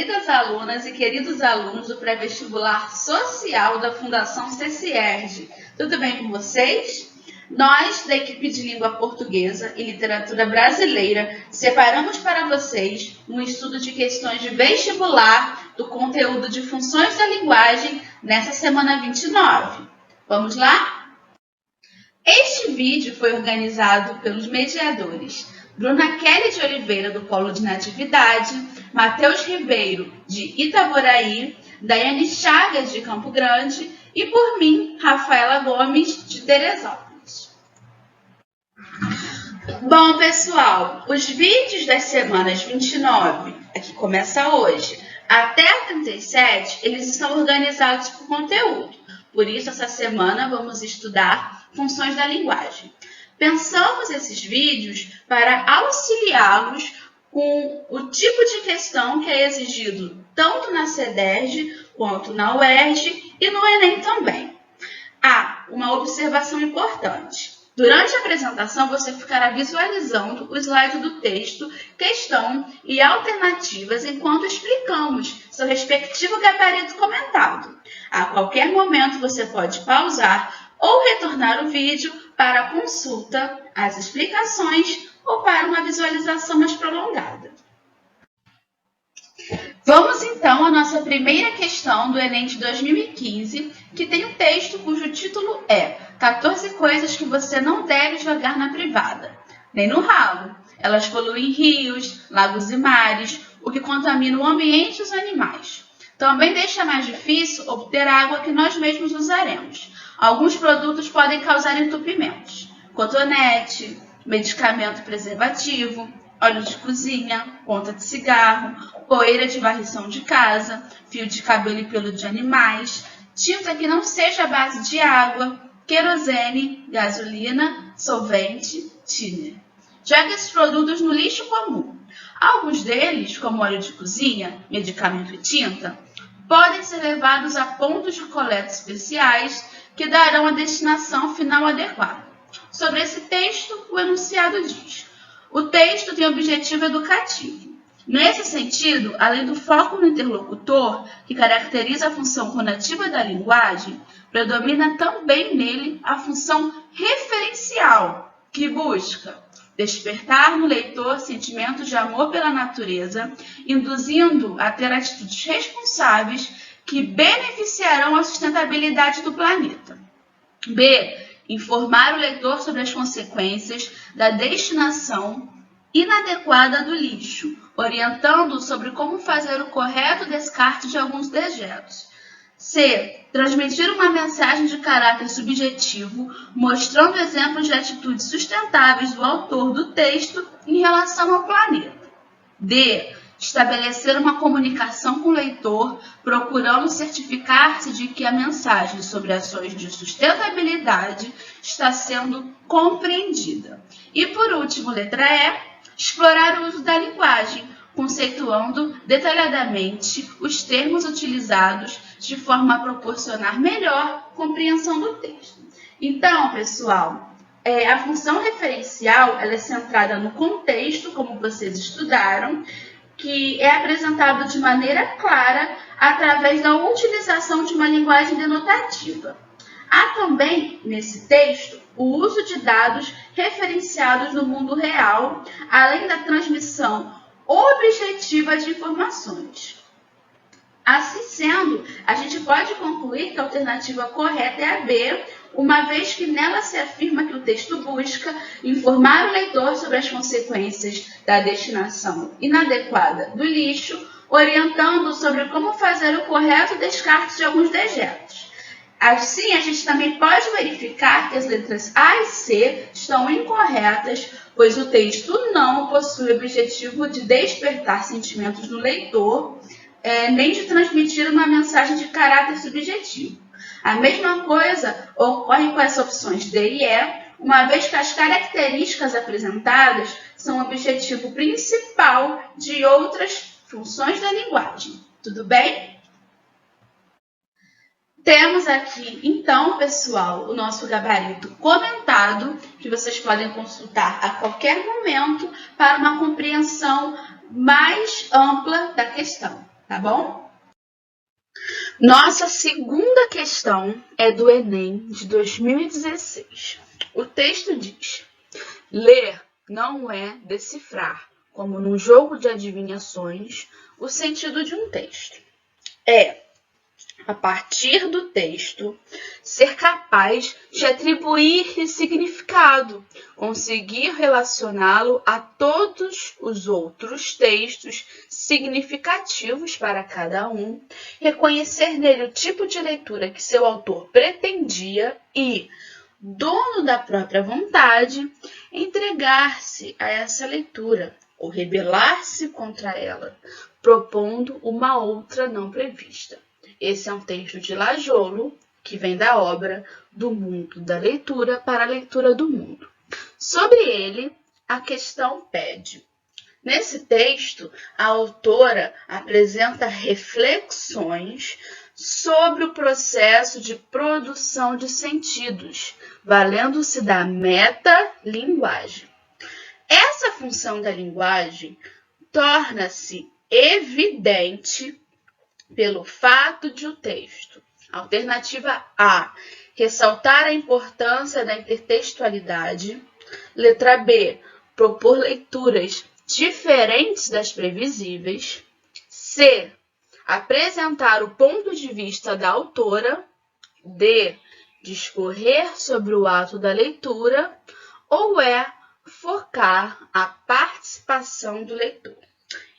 queridas alunas e queridos alunos do pré-vestibular social da Fundação CCERJ. Tudo bem com vocês? Nós, da equipe de língua portuguesa e literatura brasileira, separamos para vocês um estudo de questões de vestibular do conteúdo de funções da linguagem nessa semana 29. Vamos lá? Este vídeo foi organizado pelos mediadores Bruna Kelly de Oliveira, do Polo de Natividade, Matheus Ribeiro, de Itaboraí, Daiane Chagas, de Campo Grande, e por mim, Rafaela Gomes, de Teresópolis. Bom, pessoal, os vídeos das semanas 29, que começa hoje, até a 37, eles estão organizados por conteúdo. Por isso, essa semana vamos estudar funções da linguagem. Pensamos esses vídeos para auxiliá-los com o tipo de questão que é exigido tanto na CEDERJ quanto na UERJ e no Enem também. Uma observação importante. Durante a apresentação, você ficará visualizando o slide do texto, questão e alternativas enquanto explicamos seu respectivo gabarito comentado. A qualquer momento, você pode pausar ou retornar o vídeo para consulta, as explicações ou para uma visualização mais prolongada. Vamos então à nossa primeira questão do Enem de 2015, que tem um texto cujo título é 14 coisas que você não deve jogar na privada, nem no ralo. Elas poluem rios, lagos e mares, o que contamina o ambiente e os animais. Também deixa mais difícil obter a água que nós mesmos usaremos. Alguns produtos podem causar entupimentos. Cotonete, medicamento preservativo, óleo de cozinha, ponta de cigarro, poeira de varrição de casa, fio de cabelo e pelo de animais, tinta que não seja à base de água, querosene, gasolina, solvente, thinner. Jogue esses produtos no lixo comum. Alguns deles, como óleo de cozinha, medicamento e tinta, podem ser levados a pontos de coleta especiais que darão a destinação final adequada. Sobre esse texto, o enunciado diz: o texto tem objetivo educativo. Nesse sentido, além do foco no interlocutor, que caracteriza a função conativa da linguagem, predomina também nele a função referencial, que busca despertar no leitor sentimentos de amor pela natureza, induzindo a ter atitudes responsáveis que beneficiarão a sustentabilidade do planeta. B. Informar o leitor sobre as consequências da destinação inadequada do lixo, orientando-o sobre como fazer o correto descarte de alguns dejetos. C. Transmitir uma mensagem de caráter subjetivo, mostrando exemplos de atitudes sustentáveis do autor do texto em relação ao planeta. D. Estabelecer uma comunicação com o leitor, procurando certificar-se de que a mensagem sobre ações de sustentabilidade está sendo compreendida. E, por último, letra E, explorar o uso da linguagem, conceituando detalhadamente os termos utilizados de forma a proporcionar melhor compreensão do texto. Então, pessoal, a função referencial ela é centrada no contexto, como vocês estudaram, que é apresentado de maneira clara através da utilização de uma linguagem denotativa. Há também, nesse texto, o uso de dados referenciados no mundo real, além da transmissão objetiva de informações. Assim sendo, a gente pode concluir que a alternativa correta é a B, uma vez que nela se afirma que o texto busca informar o leitor sobre as consequências da destinação inadequada do lixo, orientando sobre como fazer o correto descarte de alguns dejetos. Assim, a gente também pode verificar que as letras A e C estão incorretas, pois o texto não possui o objetivo de despertar sentimentos no leitor, nem de transmitir uma mensagem de caráter subjetivo. A mesma coisa ocorre com as opções D e E, uma vez que as características apresentadas são o objetivo principal de outras funções da linguagem. Tudo bem? Temos aqui, então, pessoal, o nosso gabarito comentado, que vocês podem consultar a qualquer momento para uma compreensão mais ampla da questão. tá bom? Nossa segunda questão é do Enem de 2016. O texto diz: ler não é decifrar, como num jogo de adivinhações, o sentido de um texto. É, a partir do texto, ser capaz de atribuir-lhe significado, conseguir relacioná-lo a todos os outros textos significativos para cada um, reconhecer nele o tipo de leitura que seu autor pretendia e, dono da própria vontade, entregar-se a essa leitura ou rebelar-se contra ela, propondo uma outra não prevista. Esse é um texto de Lajolo, que vem da obra Do Mundo da Leitura para a Leitura do Mundo. Sobre ele, a questão pede. Nesse texto, a autora apresenta reflexões sobre o processo de produção de sentidos, valendo-se da metalinguagem. Essa função da linguagem torna-se evidente pelo fato de o texto. Alternativa A, ressaltar a importância da intertextualidade. Letra B, propor leituras diferentes das previsíveis. C, apresentar o ponto de vista da autora. D, discorrer sobre o ato da leitura. Ou E, focar a participação do leitor.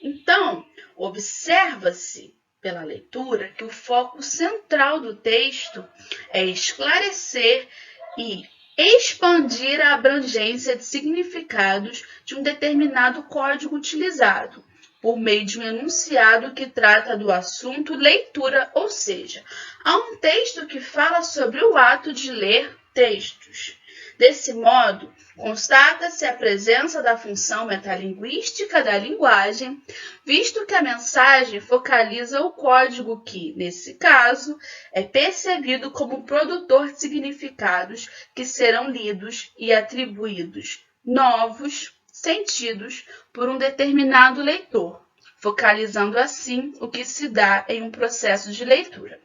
Então, observa-se pela leitura que o foco central do texto é esclarecer e expandir a abrangência de significados de um determinado código utilizado, por meio de um enunciado que trata do assunto leitura, ou seja, há um texto que fala sobre o ato de ler textos. Desse modo, constata-se a presença da função metalinguística da linguagem, visto que a mensagem focaliza o código que, nesse caso, é percebido como produtor de significados que serão lidos e atribuídos novos sentidos por um determinado leitor, focalizando assim o que se dá em um processo de leitura.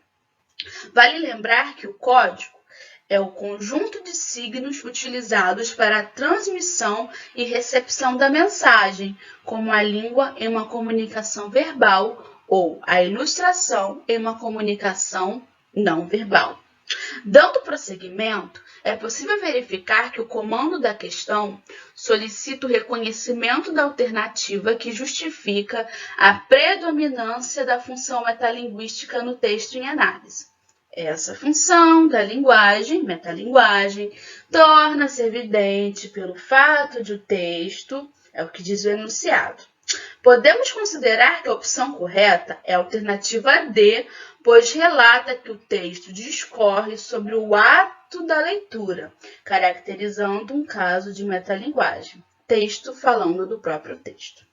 Vale lembrar que o código é o conjunto de signos utilizados para a transmissão e recepção da mensagem, como a língua em uma comunicação verbal ou a ilustração em uma comunicação não verbal. Dando prosseguimento, é possível verificar que o comando da questão solicita o reconhecimento da alternativa que justifica a predominância da função metalinguística no texto em análise. Essa função da linguagem, metalinguagem, torna-se evidente pelo fato de o texto, é o que diz o enunciado. Podemos considerar que a opção correta é a alternativa D, pois relata que o texto discorre sobre o ato da leitura, caracterizando um caso de metalinguagem, texto falando do próprio texto.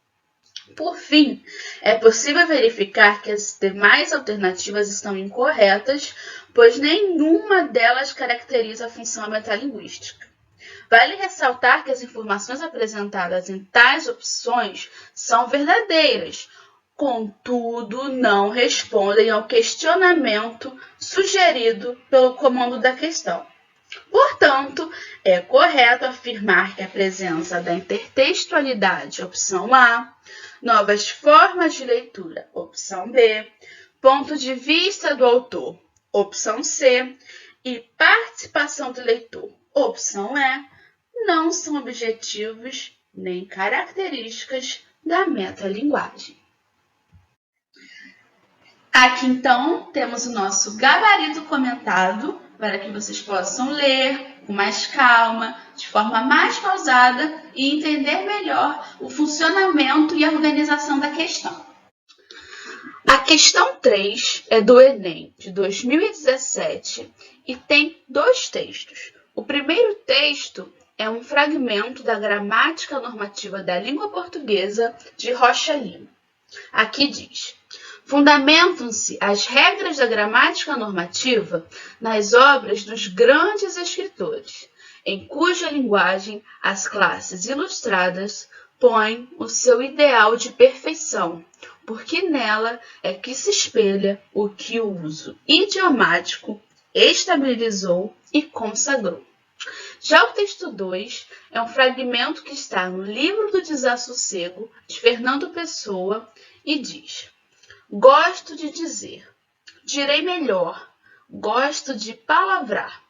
Por fim, é possível verificar que as demais alternativas estão incorretas, pois nenhuma delas caracteriza a função metalinguística. Vale ressaltar que as informações apresentadas em tais opções são verdadeiras, contudo, não respondem ao questionamento sugerido pelo comando da questão. Portanto, é correto afirmar que a presença da intertextualidade, opção A, novas formas de leitura, opção B, ponto de vista do autor, opção C, e participação do leitor, opção E, não são objetivos nem características da metalinguagem. Aqui, então, temos o nosso gabarito comentado para que vocês possam ler com mais calma, de forma mais pausada e entender melhor o funcionamento e a organização da questão. A questão 3 é do Enem de 2017 e tem dois textos. O primeiro texto é um fragmento da Gramática Normativa da Língua Portuguesa de Rocha Lima. Aqui diz: fundamentam-se as regras da gramática normativa nas obras dos grandes escritores, em cuja linguagem as classes ilustradas põem o seu ideal de perfeição, porque nela é que se espelha o que o uso idiomático estabilizou e consagrou. Já o texto 2 é um fragmento que está no Livro do Desassossego, de Fernando Pessoa, e diz: gosto de dizer, direi melhor, gosto de palavrar.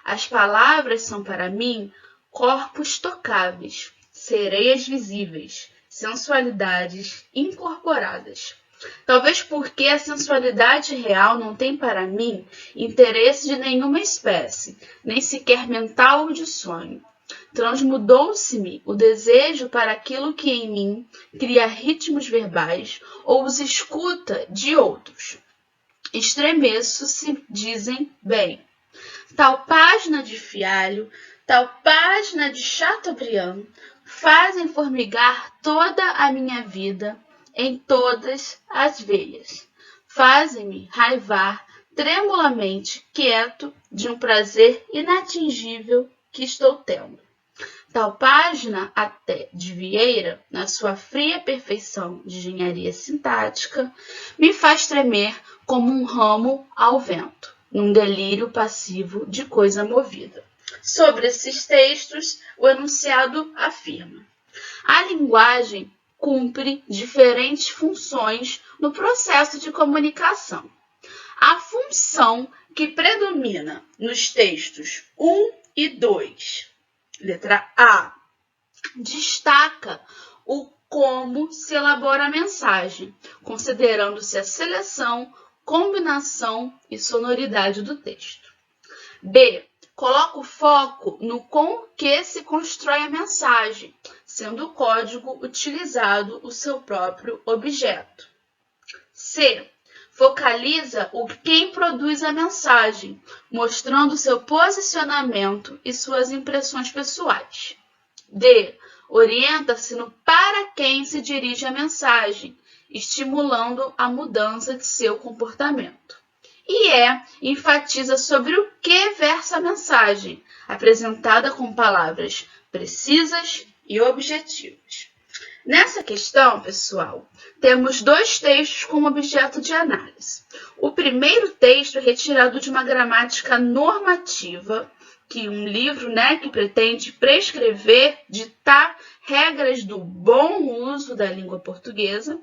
As palavras são para mim corpos tocáveis, sereias visíveis, sensualidades incorporadas. Talvez porque a sensualidade real não tem para mim interesse de nenhuma espécie, nem sequer mental ou de sonho. Transmudou-se-me o desejo para aquilo que em mim cria ritmos verbais ou os escuta de outros. Estremeço se dizem bem. Tal página de Fialho, tal página de Chateaubriand fazem formigar toda a minha vida em todas as veias. Fazem-me raivar tremulamente quieto de um prazer inatingível que estou tendo. Tal página até de Vieira, na sua fria perfeição de engenharia sintática, me faz tremer como um ramo ao vento, num delírio passivo de coisa movida. Sobre esses textos, o enunciado afirma: a linguagem cumpre diferentes funções no processo de comunicação. A função que predomina nos textos 1 e 2, letra A, destaca o como se elabora a mensagem, considerando-se a seleção, combinação e sonoridade do texto. B, coloca o foco no com que se constrói a mensagem, sendo o código utilizado o seu próprio objeto. C, focaliza o quem produz a mensagem, mostrando seu posicionamento e suas impressões pessoais. D, orienta-se no para quem se dirige a mensagem, estimulando a mudança de seu comportamento. E enfatiza sobre o que versa a mensagem, apresentada com palavras precisas e objetivas. Nessa questão, pessoal, temos dois textos como objeto de análise. O primeiro texto é retirado de uma gramática normativa, que um livro, que pretende prescrever, ditar regras do bom uso da língua portuguesa,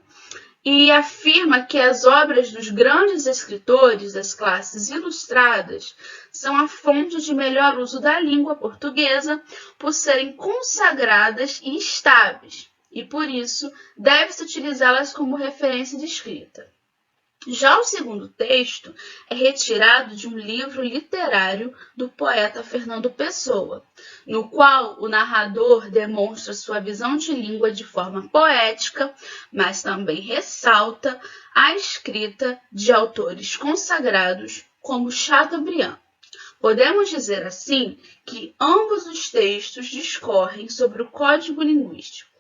e afirma que as obras dos grandes escritores das classes ilustradas são a fonte de melhor uso da língua portuguesa por serem consagradas e estáveis, e por isso deve-se utilizá-las como referência de escrita. Já o segundo texto é retirado de um livro literário do poeta Fernando Pessoa, no qual o narrador demonstra sua visão de língua de forma poética, mas também ressalta a escrita de autores consagrados como Chateaubriand. Podemos dizer assim que ambos os textos discorrem sobre o código linguístico.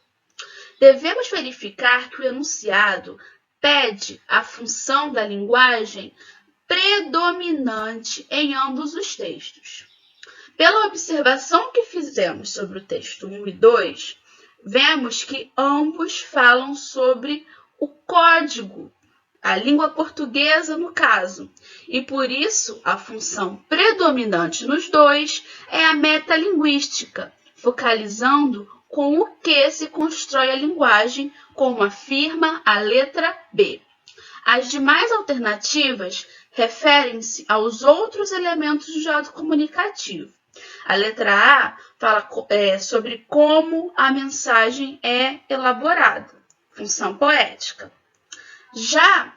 Devemos verificar que o enunciado pede a função da linguagem predominante em ambos os textos. Pela observação que fizemos sobre o texto 1 e 2, vemos que ambos falam sobre o código, a língua portuguesa no caso, e por isso a função predominante nos dois é a metalinguística, focalizando com o que se constrói a linguagem, como afirma a letra B. As demais alternativas referem-se aos outros elementos do ato comunicativo. A letra A fala sobre como a mensagem é elaborada, função poética. Já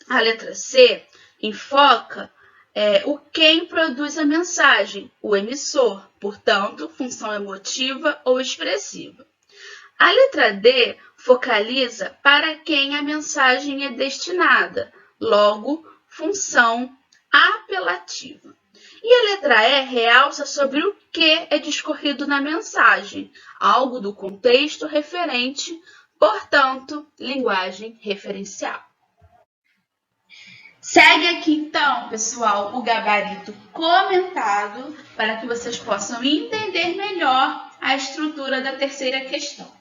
a letra C enfoca o quem produz a mensagem, o emissor, portanto, função emotiva ou expressiva. A letra D focaliza para quem a mensagem é destinada, logo, função apelativa. E a letra E realça sobre o que é discorrido na mensagem, algo do contexto referente, portanto, linguagem referencial. Segue aqui então, pessoal, o gabarito comentado para que vocês possam entender melhor a estrutura da terceira questão.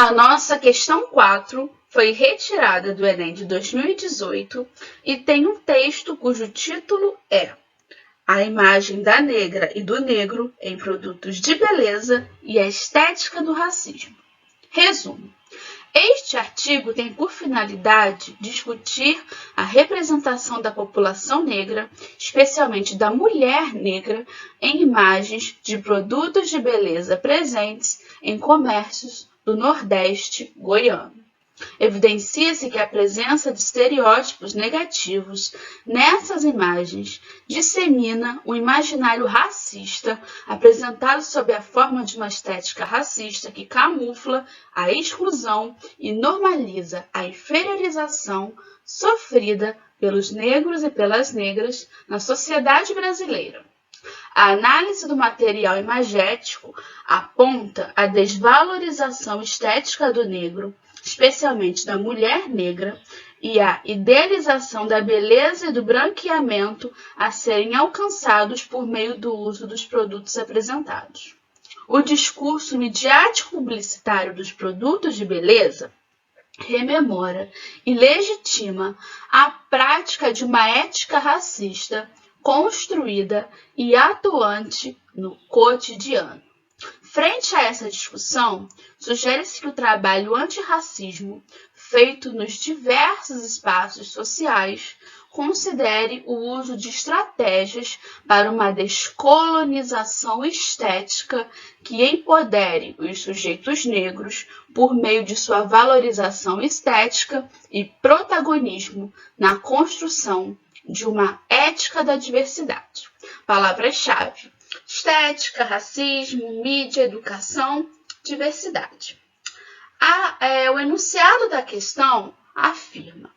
A nossa questão 4 foi retirada do Enem de 2018 e tem um texto cujo título é A imagem da negra e do negro em produtos de beleza e a estética do racismo. Resumo. Este artigo tem por finalidade discutir a representação da população negra, especialmente da mulher negra, em imagens de produtos de beleza presentes em comércios do Nordeste goiano. Evidencia-se que a presença de estereótipos negativos nessas imagens dissemina um imaginário racista apresentado sob a forma de uma estética racista que camufla a exclusão e normaliza a inferiorização sofrida pelos negros e pelas negras na sociedade brasileira. A análise do material imagético aponta a desvalorização estética do negro, especialmente da mulher negra, e a idealização da beleza e do branqueamento a serem alcançados por meio do uso dos produtos apresentados. O discurso midiático publicitário dos produtos de beleza rememora e legitima a prática de uma ética racista construída e atuante no cotidiano. Frente a essa discussão, sugere-se que o trabalho antirracismo, feito nos diversos espaços sociais, considere o uso de estratégias para uma descolonização estética que empodere os sujeitos negros por meio de sua valorização estética e protagonismo na construção de uma ética da diversidade. Palavras-chave: estética, racismo, mídia, educação, diversidade. O enunciado da questão afirma: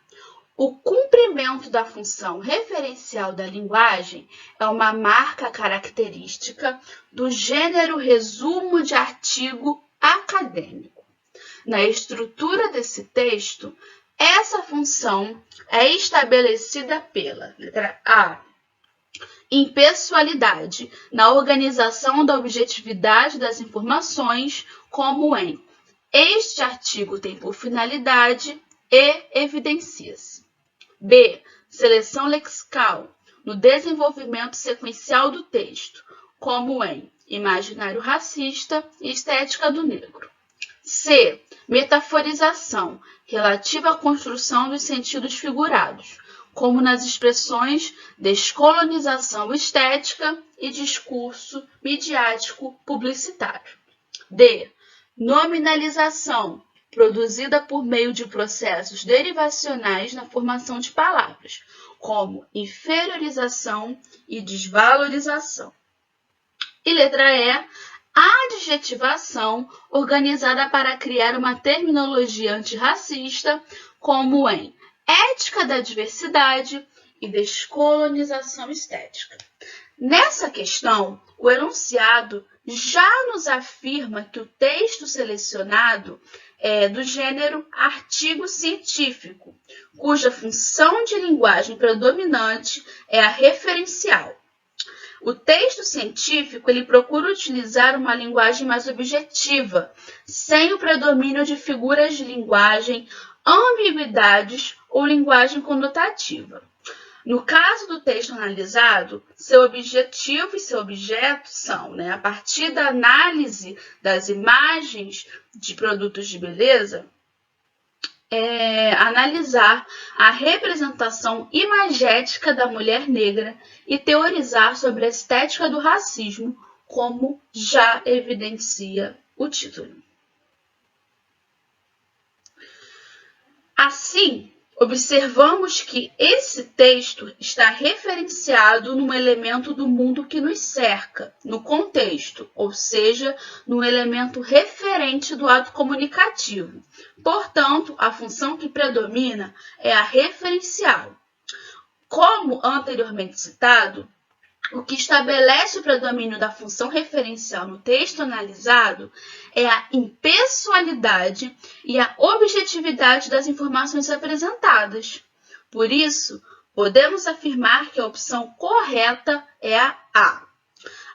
o cumprimento da função referencial da linguagem é uma marca característica do gênero resumo de artigo acadêmico. Na estrutura desse texto, essa função é estabelecida pela letra A, impessoalidade na organização da objetividade das informações, como em este artigo tem por finalidade e evidencia-se. B, seleção lexical no desenvolvimento sequencial do texto, como em imaginário racista e estética do negro. C, metaforização relativa à construção dos sentidos figurados, como nas expressões descolonização estética e discurso midiático publicitário. D, nominalização produzida por meio de processos derivacionais na formação de palavras, como inferiorização e desvalorização. E letra E, adjetivação organizada para criar uma terminologia antirracista, como em ética da diversidade e descolonização estética. Nessa questão, o enunciado já nos afirma que o texto selecionado é do gênero artigo científico, cuja função de linguagem predominante é a referencial. O texto científico ele procura utilizar uma linguagem mais objetiva, sem o predomínio de figuras de linguagem, ambiguidades ou linguagem conotativa. No caso do texto analisado, seu objetivo e seu objeto são, a partir da análise das imagens de produtos de beleza, analisar a representação imagética da mulher negra e teorizar sobre a estética do racismo, como já evidencia o título. Assim, observamos que esse texto está referenciado num elemento do mundo que nos cerca, no contexto, ou seja, num elemento referente do ato comunicativo. Portanto, a função que predomina é a referencial. Como anteriormente citado, o que estabelece o predomínio da função referencial no texto analisado é a impessoalidade e a objetividade das informações apresentadas. Por isso, podemos afirmar que a opção correta é a A.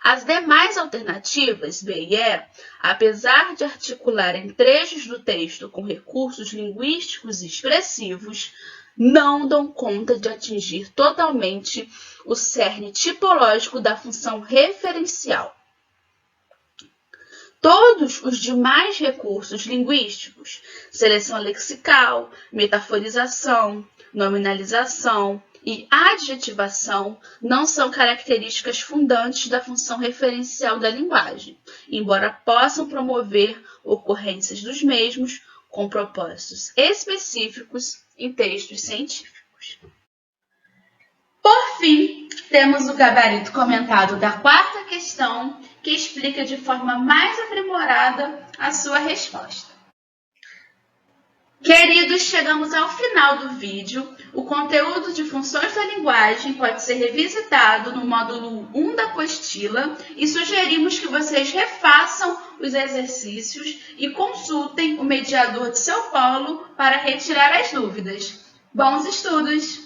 A As demais alternativas, B e E, apesar de articularem trechos do texto com recursos linguísticos expressivos, não dão conta de atingir totalmente o cerne tipológico da função referencial. Todos os demais recursos linguísticos, seleção lexical, metaforização, nominalização e adjetivação, não são características fundantes da função referencial da linguagem, embora possam promover ocorrências dos mesmos com propósitos específicos em textos científicos. Por fim, temos o gabarito comentado da quarta questão, que explica de forma mais aprimorada a sua resposta. Queridos, chegamos ao final do vídeo. O conteúdo de funções da linguagem pode ser revisitado no módulo 1 da apostila e sugerimos que vocês refaçam os exercícios e consultem o mediador de seu polo para retirar as dúvidas. Bons estudos!